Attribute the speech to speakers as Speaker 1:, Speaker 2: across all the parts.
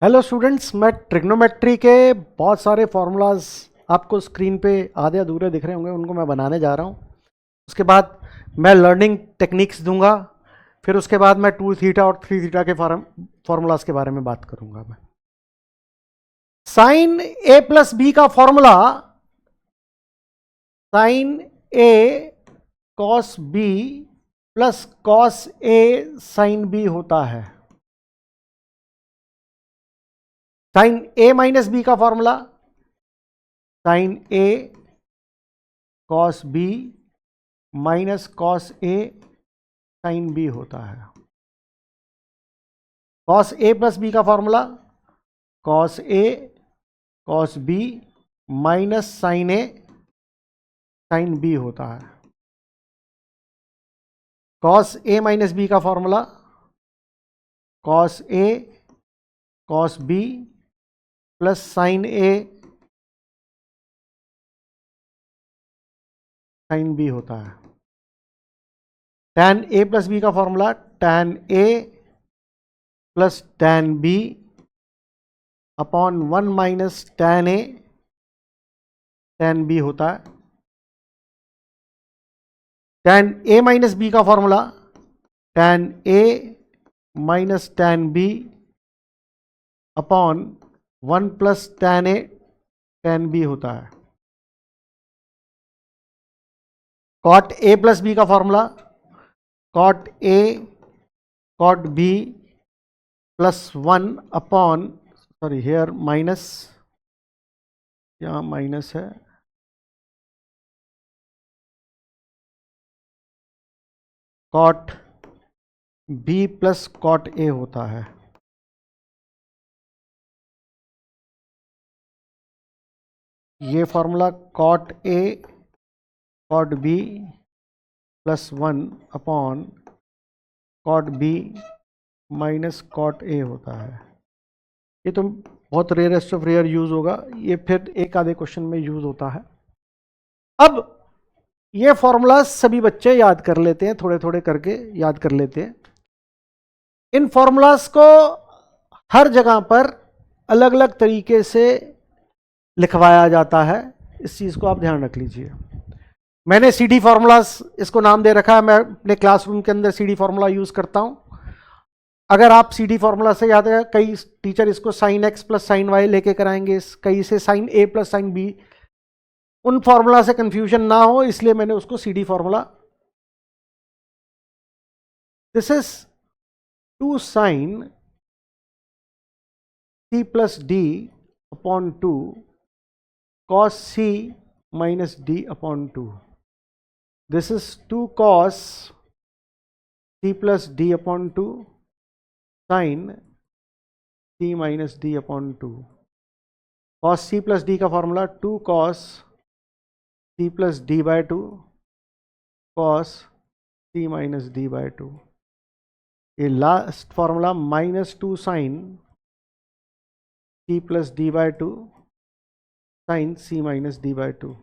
Speaker 1: Hello students, मैं trigonometry के बहुत सारे फॉर्मूलाज आपको स्क्रीन पे आधे अधूरे दिख रहे होंगे, उनको मैं बनाने जा रहा हूँ। उसके बाद मैं लर्निंग टेक्निक्स दूंगा, फिर उसके बाद मैं 2 थीटा और 3 थीटा के फॉर्मूलाज के बारे में बात करूंगा। मैं साइन ए प्लस बी का formula sine A cos B plus cos A sine B होता है। साइन ए माइनस बी का formula sine A cos B minus cos A sine B होता है। कॉस ए प्लस बी का formula cos A cos B minus sine A sine B होता है। Cos ए minus B का formula cos A cos B plus sign A sine B होता है। tan A plus B का formula tan A plus tan B upon 1 minus tan A tan B होता है। tan A minus B का formula tan A minus tan B upon 1 plus tan A tan B होता है। cot A plus B का formula cot A cot B plus 1 upon here minus, यहां minus है, cot B plus cot A होता है। ये formula cot A cot B plus 1 upon cot B minus cot A होता है। ये तो बहुत रेयरेस्ट ऑफ रेयर यूज होगा, ये फिर एक आधे क्वेश्चन में यूज होता है। अब ये फॉर्मूला सभी बच्चे याद कर लेते हैं, थोड़े थोड़े करके याद कर लेते हैं। इन फॉर्मूलाज को हर जगह पर अलग अलग तरीके से लिखवाया जाता है, इस चीज को आप ध्यान रख लीजिए। मैंने सीडी फॉर्मूलाज इसको नाम दे रखा है, मैं अपने क्लासरूम के अंदर सीडी फॉर्मूला यूज करता हूं। अगर आप सीडी फॉर्मूला से याद है, कई टीचर इसको sine x plus sine y लेके कराएंगे, कई से sine A plus sine B. उन फॉर्मूला से कंफ्यूजन ना हो इसलिए मैंने उसको CD formula. This is 2 sine C plus D upon 2 cos C minus D upon 2। This is 2 cos C plus D upon 2 sine C minus D upon 2। Cos C plus D का formula 2 cos C plus D by 2 cos C minus D by 2। ये last formula minus 2 sine C plus D by 2 sine C minus D by 2।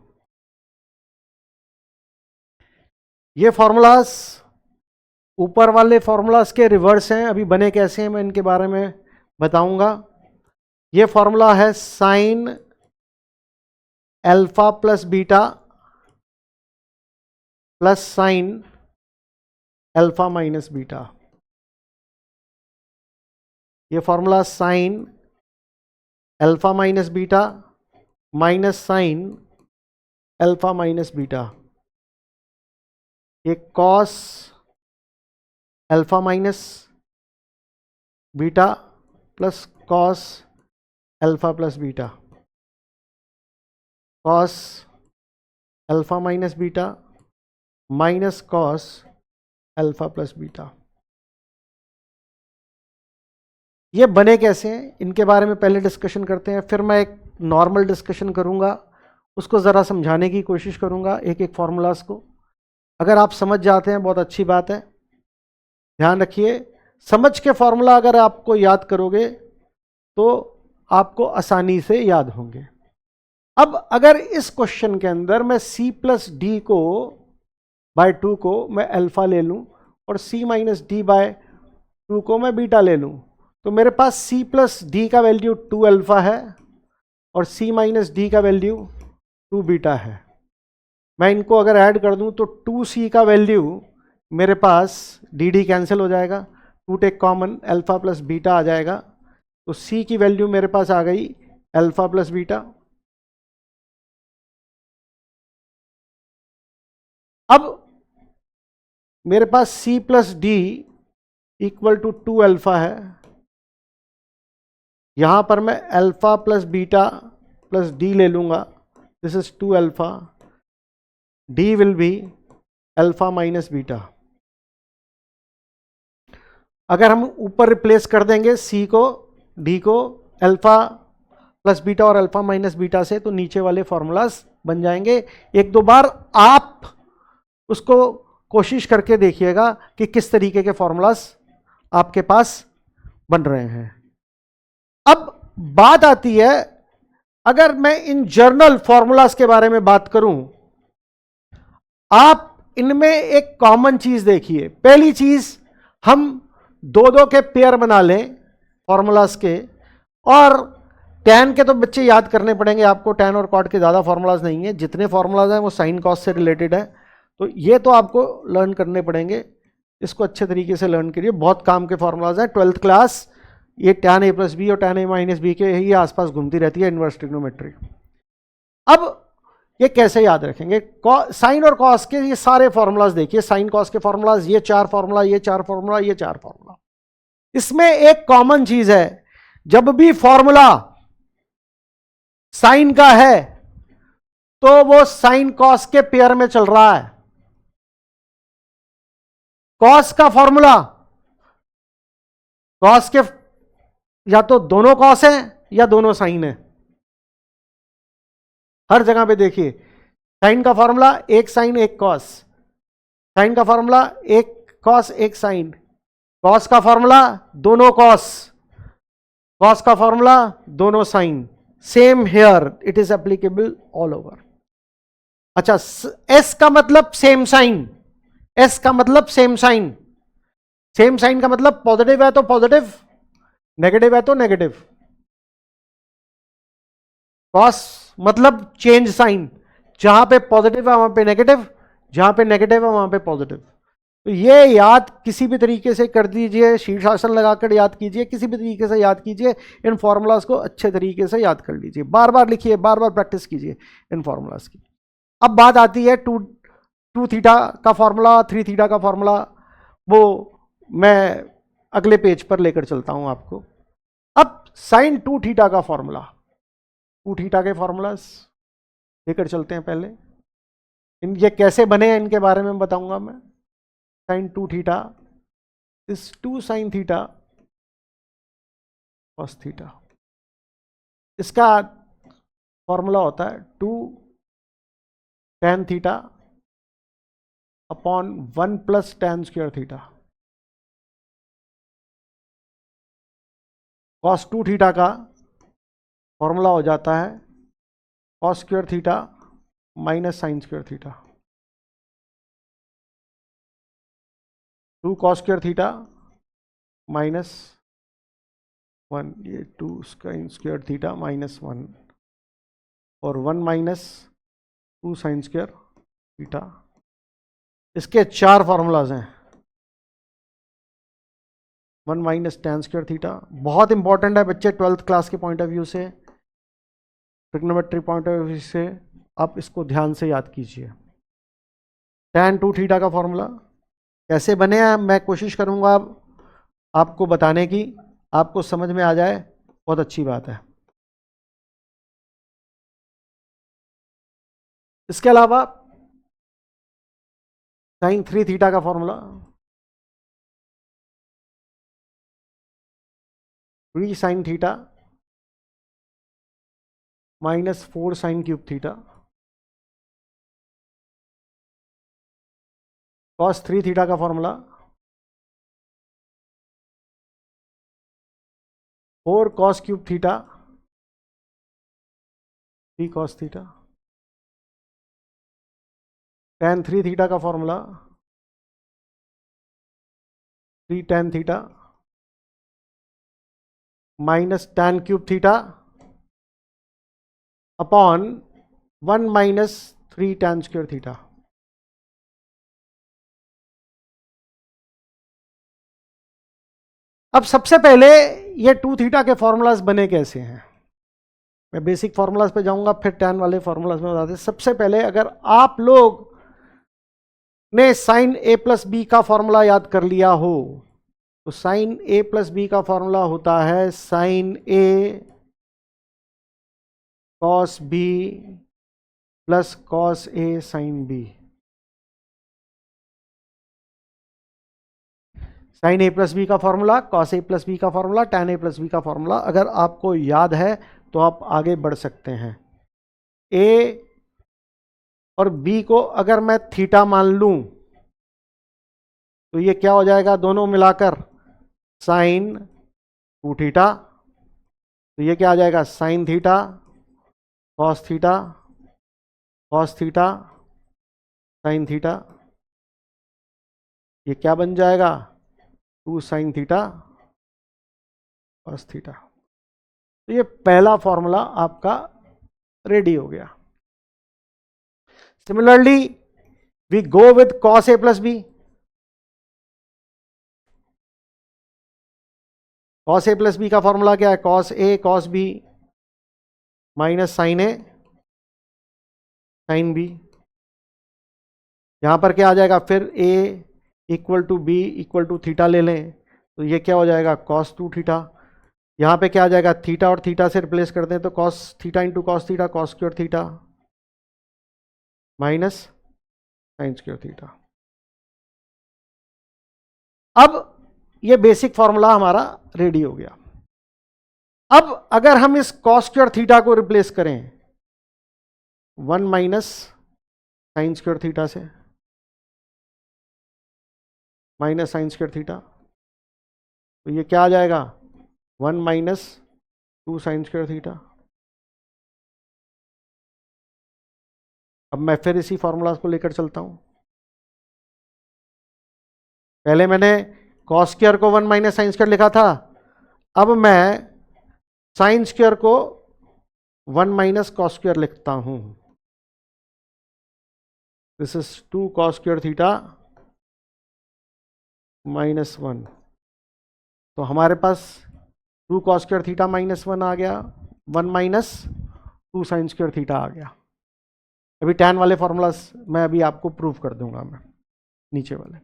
Speaker 1: ये formulas ऊपर वाले formulas के reverse हैं, अभी बने कैसे हैं मैं इनके बारे में बताऊंगा। ये फॉर्मूला है sine alpha plus beta plus sine alpha minus beta. ये formula sine alpha minus beta minus sine alpha minus beta. ये cos alpha minus beta plus cos alpha plus beta. Cos alpha minus beta minus cos alpha plus beta. ये बने कैसे हैं इनके बारे में पहले डिस्कशन करते हैं, फिर मैं एक नॉर्मल डिस्कशन करूंगा, उसको ज़रा समझाने की कोशिश करूंगा एक एक फॉर्मूलाज को। अगर आप समझ जाते हैं बहुत अच्छी बात है। ध्यान रखिए, समझ के फॉर्मूला अगर आपको याद करोगे तो आपको आसानी से याद होंगे। अब अगर इस क्वेश्चन के अंदर मैं c प्लस डी को बाय 2 को मैं अल्फा ले लूं और c माइनस डी बाय 2 को मैं बीटा ले लूं, तो मेरे पास c प्लस डी का वैल्यू 2 अल्फा है और c माइनस डी का वैल्यू 2 बीटा है। मैं इनको अगर ऐड कर दूं तो 2c का वैल्यू मेरे पास डी डी कैंसिल हो जाएगा, 2 take common, alpha plus beta आ जाएगा। तो c की वैल्यू मेरे पास आ गई अल्फा प्लस बीटा। अब मेरे पास c plus D equal to 2 alpha है। यहां पर मैं alpha plus beta plus D ले लूंगा, this is 2 alpha, D will be alpha minus beta. अगर हम ऊपर रिप्लेस कर देंगे c को d को अल्फा प्लस बीटा और अल्फा माइनस बीटा से, तो नीचे वाले फॉर्मूलाज बन जाएंगे। एक दो बार आप उसको कोशिश करके देखिएगा कि किस तरीके के फॉर्मूलाज आपके पास बन रहे हैं। अब बात आती है, अगर मैं इन जर्नल फॉर्मूलाज के बारे में बात करूं, आप इनमें एक कॉमन चीज देखिए। पहली चीज, हम दो दो के पेयर बना लें फॉर्मूलाज के, और tan के तो बच्चे याद करने पड़ेंगे आपको, tan और cot के ज़्यादा फॉर्मूलाज नहीं है, जितने फॉर्मूलाज हैं वो साइन कॉस से रिलेटेड है, तो ये तो आपको लर्न करने पड़ेंगे। इसको अच्छे तरीके से लर्न करिए, बहुत काम के फॉर्मूलाज हैं। 12th क्लास ये tan a प्लस बी और tan a माइनस बी के ही आसपास घूमती रहती है, इनवर्स ट्रिग्नोमेट्री। अब ये कैसे याद रखेंगे? साइन और कॉस के ये सारे फॉर्मूलाज देखिए, साइन कॉस के फॉर्मूलाज, ये 4 फॉर्मूला, ये 4 फॉर्मूला, ये 4 फॉर्मूला। इसमें एक कॉमन चीज है, जब भी फॉर्मूला साइन का है तो वो साइन कॉस के पेयर में चल रहा है। कॉस का फॉर्मूला, कॉस के या तो दोनों कॉस है या दोनों साइन है। हर जगह पे देखिए, साइन का फॉर्मूला एक साइन एक कॉस, साइन का फॉर्मूला एक कॉस एक साइन, कॉस का फॉर्मूला दोनों कॉस, कॉस का फॉर्मूला दोनों sine. Same here, it is applicable all over. अच्छा, एस का मतलब सेम साइन, एस का मतलब सेम साइन, सेम साइन का मतलब पॉजिटिव है तो पॉजिटिव, नेगेटिव है तो नेगेटिव। कॉस मतलब चेंज साइन, जहां पे पॉजिटिव है वहां पे नेगेटिव, जहां पे नेगेटिव है वहां पे पॉजिटिव। तो ये याद किसी भी तरीके से कर दीजिए, शीर्षासन लगाकर याद कीजिए, किसी भी तरीके से याद कीजिए, इन फॉर्मूलाज को अच्छे तरीके से याद कर लीजिए, बार बार लिखिए, बार बार प्रैक्टिस कीजिए इन फॉर्मूलाज की। अब बात आती है टू थीटा का फॉर्मूला, 3 थीटा का फॉर्मूला, वो मैं अगले पेज पर लेकर चलता हूं आपको। अब साइन 2 थीटा का फॉर्मूला, 2 थीटा के फॉर्मूलाज लेकर चलते हैं पहले। ये कैसे बने हैं इनके बारे में बताऊंगा मैं। Sine 2 theta is 2 sine theta cos theta. इसका फॉर्मूला होता है 2 tan theta upon 1 plus tan square theta. Cos 2 theta का फॉर्मूला हो जाता है cos square theta minus sine square theta. 2 cos square theta minus 1, ये 2 साइन स्क्वायर थीटा माइनस 1, और 1 minus 2 sign square theta. इसके 4 फॉर्मूलाज हैं। 1 माइनस tan स्क्वायर थीटा बहुत important है बच्चे, 12th क्लास के पॉइंट ऑफ व्यू से, ट्रिग्नोमेट्री पॉइंट ऑफ व्यू से आप इसको ध्यान से याद कीजिए। tan 2 थीटा का फॉर्मूला कैसे बने हैं मैं कोशिश करूंगा आपको बताने की, आपको समझ में आ जाए बहुत अच्छी बात है। इसके अलावा साइन 3 थीटा का formula, 3 sine theta minus 4 sine cube theta. Cos 3 theta का formula 4 cos cube theta 3 cos theta. tan 3 theta का formula 3 tan theta minus tan cube theta upon 1 minus 3 tan square theta. अब सबसे पहले ये 2 theta के formulas बने कैसे हैं, मैं बेसिक फॉर्मूलाज पे जाऊंगा, फिर tan वाले फॉर्मूलाज में बताते हैं। सबसे पहले अगर आप लोग ने साइन ए प्लस बी का फॉर्मूला याद कर लिया हो, तो साइन ए प्लस बी का फॉर्मूला होता है sign A cos B plus cos A sine B. Sign A plus B का formula, cos A plus B का formula, tan A plus B का फॉर्मूला अगर आपको याद है तो आप आगे बढ़ सकते हैं। ए और बी को अगर मैं थीटा मान लूं तो ये क्या हो जाएगा, दोनों मिलाकर साइन 2 थीटा, तो ये क्या आ जाएगा sign theta cos theta cos theta sine theta, ये क्या बन जाएगा 2 साइन थीटा कॉस थीटा। तो ये पहला फॉर्मूला आपका रेडी हो गया। Similarly we go with cos A plus B. Cos A plus B का फॉर्मूला क्या है, cos A cos B minus sine A sine B. यहां पर क्या आ जाएगा, फिर A equal to B equal to theta ले लें तो ये क्या हो जाएगा कॉस 2 थीटा। यहां पे क्या आ जाएगा, थीटा और थीटा से रिप्लेस कर दें तो cos theta into cos theta cos square theta minus sine square theta. अब ये बेसिक फॉर्मूला हमारा रेडी हो गया। अब अगर हम इस कॉस स्क्वायर थीटा को रिप्लेस करें 1 माइनस साइन स्क्वायर थीटा से, माइनस साइन स्क्वायर थीटा, तो ये क्या आ जाएगा 1 माइनस 2 साइन स्क्वायर थीटा। अब मैं फिर इसी फॉर्मूला को लेकर चलता हूं। पहले मैंने कॉस स्क्वायर को 1 माइनस साइन स्क्वायर लिखा था, अब मैं साइन स्क्वायर को 1 माइनस कॉस स्क्वायर लिखता हूं। This is 2 cos square theta minus 1। तो हमारे पास 2 कॉस स्क्वायर थीटा माइनस 1 आ गया, 1 माइनस 2 साइन स्क्वायर थीटा आ गया। अभी टैन वाले फॉर्मूलास मैं अभी आपको प्रूव कर दूंगा, मैं नीचे वाले।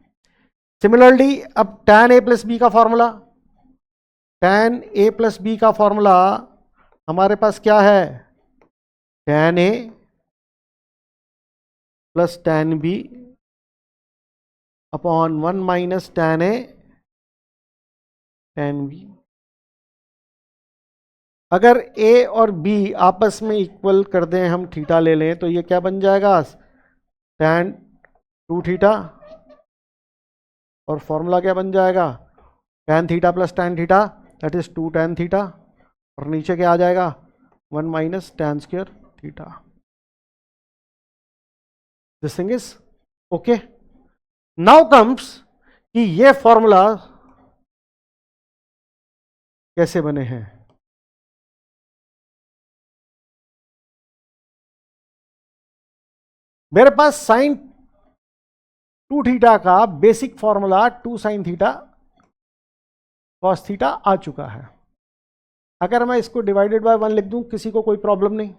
Speaker 1: सिमिलरली अब टैन ए प्लस बी का formula, tan A plus B का फॉर्मूला हमारे पास क्या है, tan A plus tan B upon 1 minus tan A tan B. अगर a और b आपस में इक्वल कर दें, हम थीटा ले लें तो ये क्या बन जाएगा टैन 2 थीटा, और फॉर्मूला क्या बन जाएगा tan theta plus tan theta that is 2 tan theta, और नीचे क्या आ जाएगा 1 minus tan square theta. This thing is okay. Now comes कि ये फॉर्मूला कैसे बने हैं। मेरे पास साइन 2 थीटा का basic formula 2 sine theta cos theta आ चुका है। अगर मैं इसको डिवाइडेड बाय 1 लिख दूं किसी को कोई प्रॉब्लम नहीं।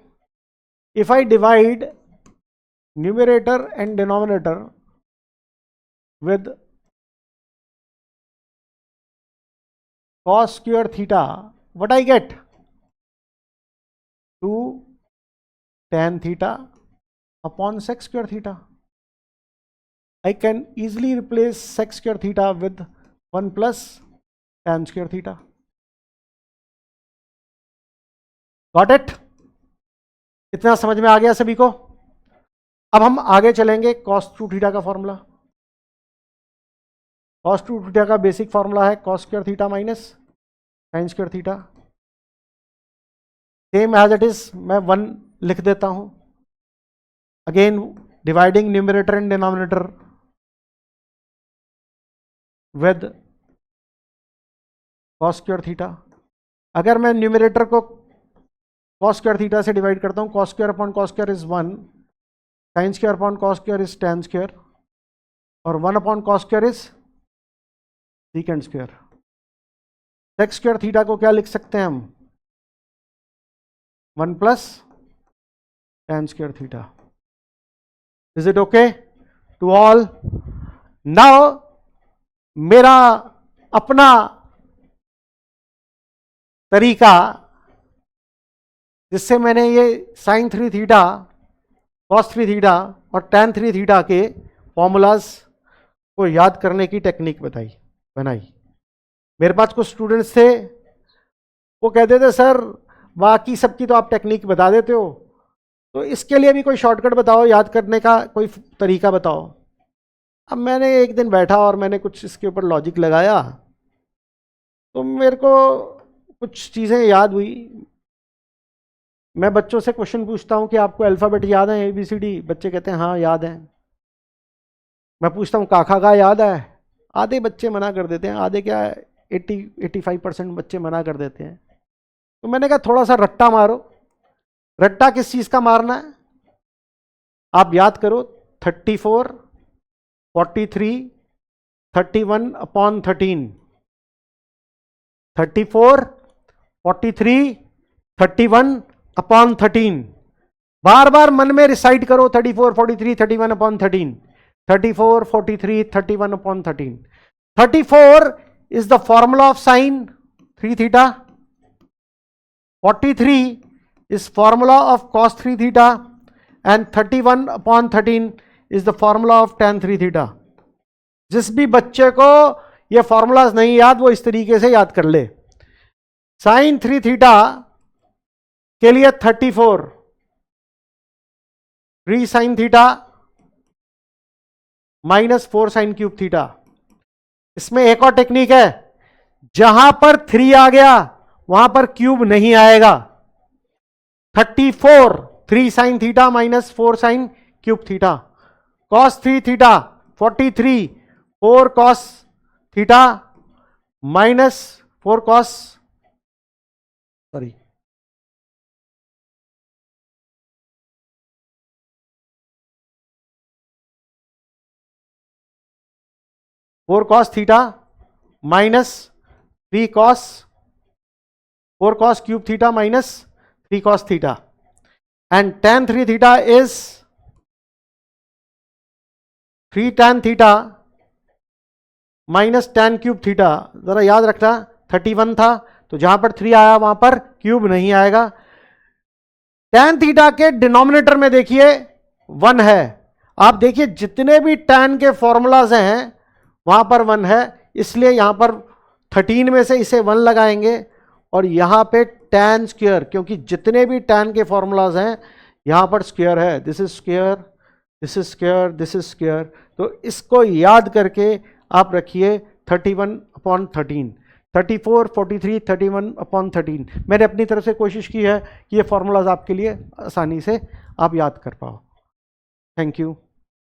Speaker 1: If I divide numerator and denominator with cos square theta, what I get 2 tan theta upon sec square theta. I can easily replace sec square theta with 1 plus tan square theta. Got it? इतना समझ में आ गया सभी को। अब हम आगे चलेंगे cos 2 थीटा का फॉर्मूला। cos 2 थीटा का बेसिक फॉर्मूला है cos square theta minus sine square theta. Same as it is मैं 1 लिख देता हूं। Again dividing numerator and denominator with cos square theta अगर मैं न्यूमरेटर को कॉस स्क्वायर थीटा से डिवाइड करता हूँ, cos square upon cos square is 1, sine square upon cos square is tan square, और 1 upon cos square is secant square. Sec square theta को क्या लिख सकते हैं हम? 1 plus tan square theta. Is it okay to all? Now मेरा अपना तरीका जिससे मैंने ये साइन 3 थीटा, कॉस 3 थीटा और tan 3 थीटा के फॉर्मूलाज को याद करने की टेक्निक बनाई। मेरे पास कुछ स्टूडेंट्स थे, वो कहते थे सर बाकी सबकी तो आप टेक्निक बता देते हो, तो इसके लिए भी कोई शॉर्टकट बताओ, याद करने का कोई तरीका बताओ। अब मैंने एक दिन बैठा और मैंने कुछ इसके ऊपर लॉजिक लगाया, तो मेरे को कुछ चीज़ें याद हुई। मैं बच्चों से क्वेश्चन पूछता हूँ कि आपको अल्फ़ाबेट याद है ABCD? बच्चे कहते हैं हाँ याद है। मैं पूछता हूँ काखा का याद है? आधे बच्चे मना कर देते हैं, आधे क्या 80-85% बच्चे मना कर देते हैं। तो मैंने कहा थोड़ा सा रट्टा मारो। रट्टा किस चीज़ का मारना है? आप याद करो 34, 43, 31 अपॉन 13, 34, 43, 31 अपॉन 13। बार बार मन में रिसाइट करो 34, 43, 31 upon 13, 34, 43, 31 upon 13. 34 is the formula of sine 3 theta. 43 is formula of cos 3 theta, and 31 upon 13 is the formula of tan 3 theta. जिस भी बच्चे को ये फॉर्मूलाज नहीं याद वो इस तरीके से याद कर ले। साइन 3 थीटा के लिए 34, 3 sine theta minus 4 sine cube theta. इसमें एक और टेक्निक है, जहां पर 3 आ गया वहां पर क्यूब नहीं आएगा। 34, 3 sine theta minus 4 sine cube theta. Cos 3 theta 43, 4 cos theta minus 4 cos 4 cos theta minus 3 cos 4 cos cube theta minus 3 cos theta, and tan 3 theta is 3 tan theta minus tan cube theta. जरा याद रखना 31 था तो जहां पर 3 आया वहां पर क्यूब नहीं आएगा। tan थीटा के डिनोमिनेटर में देखिए 1 है। आप देखिए जितने भी tan के फॉर्मूलाज हैं वहां पर 1 है, इसलिए यहां पर 13 में से इसे 1 लगाएंगे और यहां पे tan स्क्वायर, क्योंकि जितने भी tan के फॉर्मूलाज हैं यहां पर स्क्वायर है। This is square, this is square, this is square. तो इसको याद करके आप रखिए 31 अपॉन 13, 34, 43, 31 अपॉन 13। मैंने अपनी तरफ से कोशिश की है कि ये फॉर्मूलाज आपके लिए आसानी से आप याद कर पाओ। Thank you.